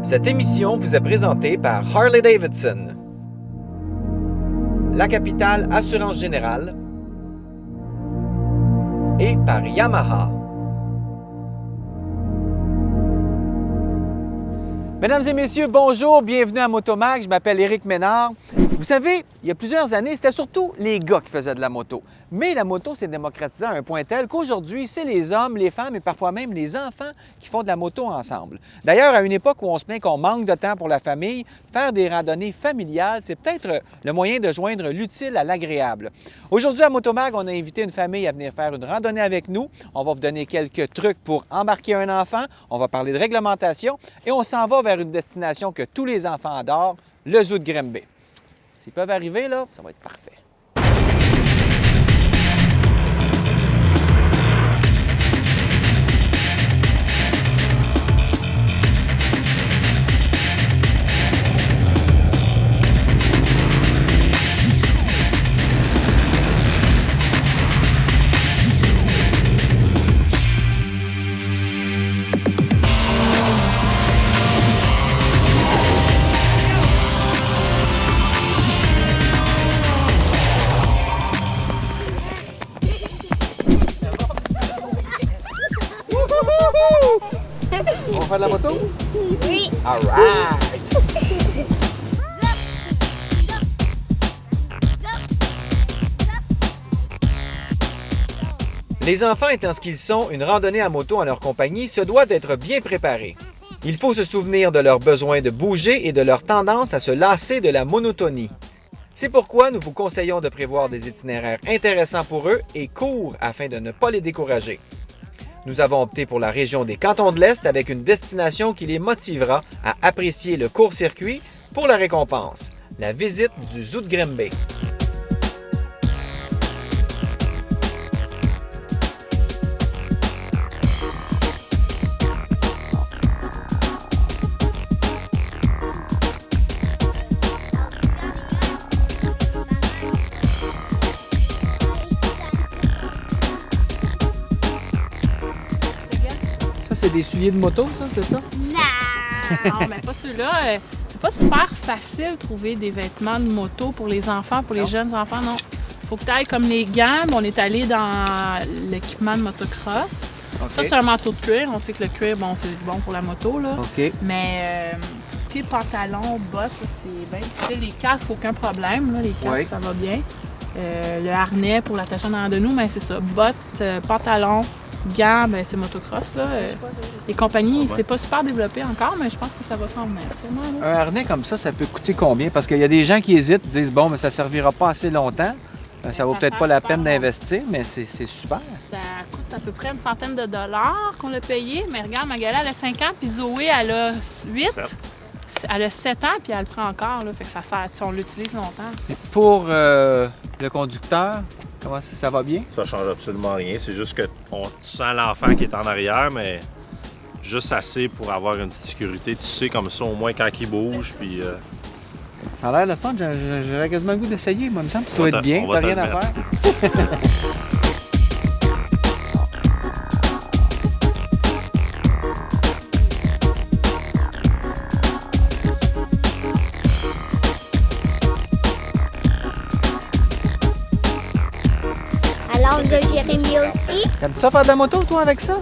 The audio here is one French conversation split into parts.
Cette émission vous est présentée par Harley-Davidson, La Capitale Assurance Générale et par Yamaha. Mesdames et messieurs, bonjour, bienvenue à Motomac. Je m'appelle Éric Ménard. Vous savez, il y a plusieurs années, c'était surtout les gars qui faisaient de la moto. Mais la moto s'est démocratisée à un point tel qu'aujourd'hui, c'est les hommes, les femmes et parfois même les enfants qui font de la moto ensemble. D'ailleurs, à une époque où on se plaint qu'on manque de temps pour la famille, faire des randonnées familiales, c'est peut-être le moyen de joindre l'utile à l'agréable. Aujourd'hui, à Motomac, on a invité une famille à venir faire une randonnée avec nous. On va vous donner quelques trucs pour embarquer un enfant. On va parler de réglementation et on s'en va vers une destination que tous les enfants adorent, le zoo de Grimby. S'ils peuvent arriver, là, ça va être parfait. On va faire de la moto? Oui. All right! Les enfants étant ce qu'ils sont, une randonnée à moto en leur compagnie se doit d'être bien préparée. Il faut se souvenir de leur besoin de bouger et de leur tendance à se lasser de la monotonie. C'est pourquoi nous vous conseillons de prévoir des itinéraires intéressants pour eux et courts afin de ne pas les décourager. Nous avons opté pour la région des Cantons de l'Est avec une destination qui les motivera à apprécier le court-circuit pour la récompense, la visite du zoo de Grimby. C'est des souliers de moto, ça, c'est ça? Non, mais pas ceux-là. C'est pas super facile de trouver des vêtements de moto pour les enfants, pour les jeunes enfants, non. Faut que tu ailles comme les gants. On est allé dans l'équipement de motocross. Okay. Ça, c'est un manteau de cuir. On sait que le cuir, bon, c'est bon pour la moto, là. OK. Mais tout ce qui est pantalon, bottes, là, c'est bien difficile. Les casques, aucun problème. Là. Les casques, Oui. ça va bien. Le harnais pour l'attacher en arrière de nous, mais c'est ça. Bottes, pantalon, gants, ben c'est motocross, là. Les compagnies, c'est pas super développé encore, mais je pense que ça va s'en venir, sûrement. Là. Un harnais comme ça peut coûter combien? Parce qu'il y a des gens qui hésitent, disent, bon, mais ça ne servira pas assez longtemps. Ça vaut ça peut-être fait pas la super peine long. d'investir, mais c'est super. Ça coûte à peu près une centaine de dollars qu'on l'a payé. Mais regarde, Magali, elle a 5 ans, puis Zoé, elle a 8. Elle a 7 ans, puis elle le prend encore, là. Fait que ça sert, si on l'utilise longtemps. Et pour le conducteur, comment ça va bien? Ça change absolument rien. C'est juste que tu sens l'enfant qui est en arrière, mais juste assez pour avoir une petite sécurité. Tu sais comme ça, au moins quand il bouge, puis... Ça a l'air le fun, j'aurais quasiment le goût d'essayer. Moi, il me semble que tu dois être bien, on va t'as te rien le à mettre. faire. Alors, de Jérémy aussi? Aimes-tu ça faire de la moto, toi, avec ça?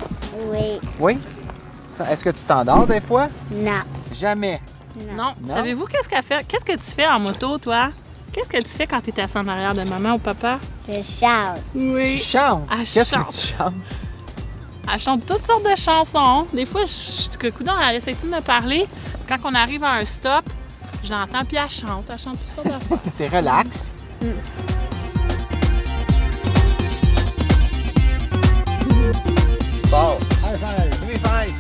Oui. Oui? Est-ce que tu t'endors des fois? Non. Jamais. Non. Non? Savez-vous qu'est-ce qu'elle fait? Qu'est-ce que tu fais en moto, toi? Qu'est-ce que tu fais quand tu es assis en arrière de maman ou papa? Je chante. Tu Oui. chantes? Elle Qu'est-ce chante. que tu chantes? Elle chante toutes sortes de chansons. Des fois, coudonc, elle essaie-tu de me parler? Quand on arrive à un stop, je l'entends, puis elle chante. Elle chante toutes sortes de... T'es relax. Bon. High five. Give me five.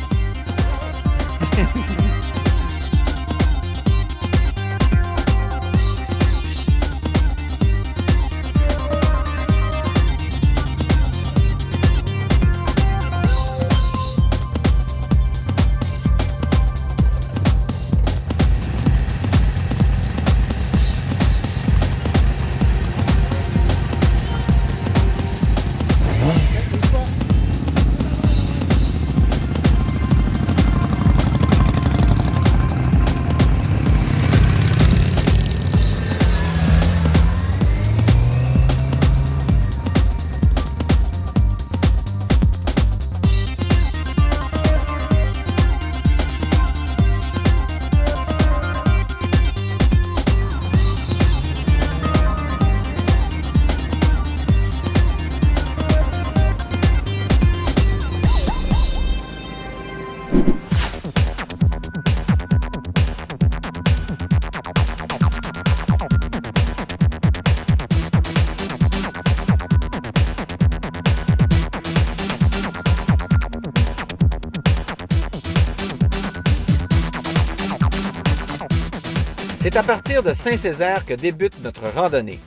C'est à partir de Saint-Césaire que débute notre randonnée.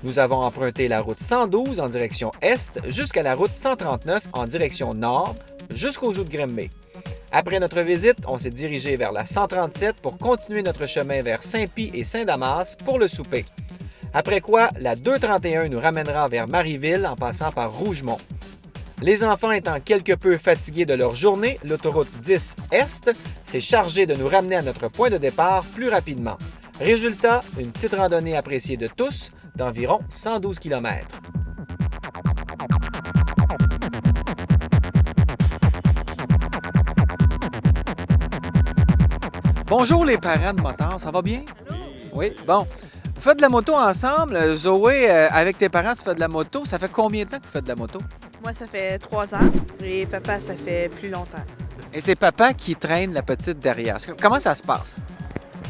Nous avons emprunté la route 112 en direction est jusqu'à la route 139 en direction nord, jusqu'aux Eaux de Grimé. Après notre visite, on s'est dirigé vers la 137 pour continuer notre chemin vers Saint-Pie et Saint-Damas pour le souper. Après quoi, la 231 nous ramènera vers Marieville en passant par Rougemont. Les enfants étant quelque peu fatigués de leur journée, l'autoroute 10 Est s'est chargée de nous ramener à notre point de départ plus rapidement. Résultat, une petite randonnée appréciée de tous d'environ 112 km. Bonjour les parents de motard, ça va bien? Oui, bon. Vous faites de la moto ensemble. Zoé, avec tes parents, tu fais de la moto. Ça fait combien de temps que vous faites de la moto? Moi, ça fait 3 ans et papa, ça fait plus longtemps. Et c'est papa qui traîne la petite derrière. Comment ça se passe?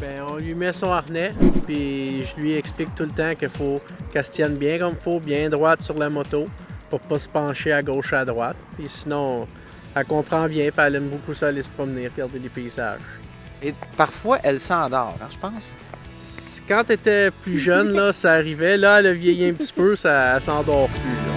Bien, on lui met son harnais, puis je lui explique tout le temps qu'il faut qu'elle se tienne bien comme il faut, bien droite sur la moto, pour pas se pencher à gauche à droite. Puis sinon, elle comprend bien, puis elle aime beaucoup ça aller se promener, regarder les paysages. Et parfois, elle s'endort, hein, je pense. Quand elle était plus jeune, là, ça arrivait. Là, elle a vieilli un petit peu, ça, elle s'endort plus. Là.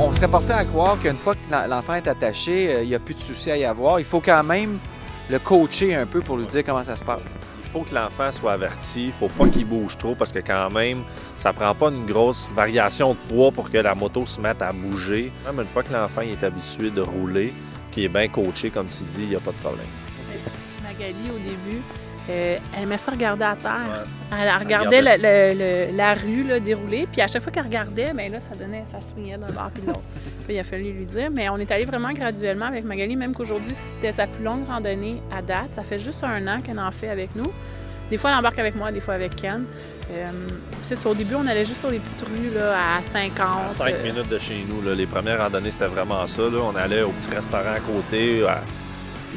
On serait porté à croire qu'une fois que l'enfant est attaché, il n'y a plus de souci à y avoir. Il faut quand même le coacher un peu pour lui dire comment ça se passe. Il faut que l'enfant soit averti, il ne faut pas qu'il bouge trop parce que quand même, ça prend pas une grosse variation de poids pour que la moto se mette à bouger. Même une fois que l'enfant est habitué de rouler, qu'il est bien coaché, comme tu dis, il n'y a pas de problème. Magali, au début, elle aimait ça regarder à terre. Ouais. Elle regardait la rue là, dérouler, puis à chaque fois qu'elle regardait, bien là, ça swingait d'un bord puis de l'autre. Puis il a fallu lui dire, mais on est allé vraiment graduellement avec Magali, même qu'aujourd'hui, c'était sa plus longue randonnée à date. Ça fait juste 1 an qu'elle en fait avec nous. Des fois, elle embarque avec moi, des fois avec Ken. C'est ça, au début, on allait juste sur les petites rues là, à 50. À 5 minutes de chez nous, là, les premières randonnées, c'était vraiment ça. Là. On allait au petit restaurant à côté.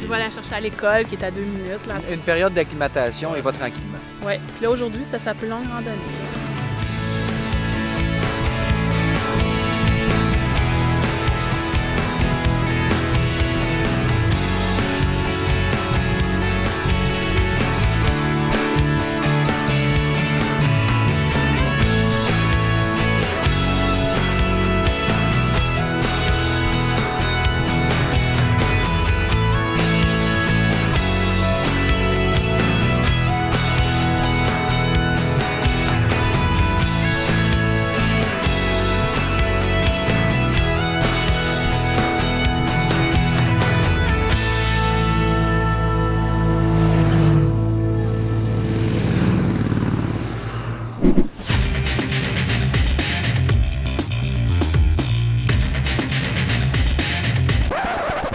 Je vais la chercher à l'école, qui est à 2 minutes. Là. Une période d'acclimatation et va tranquillement. Oui, puis là, aujourd'hui, c'était sa plus longue randonnée.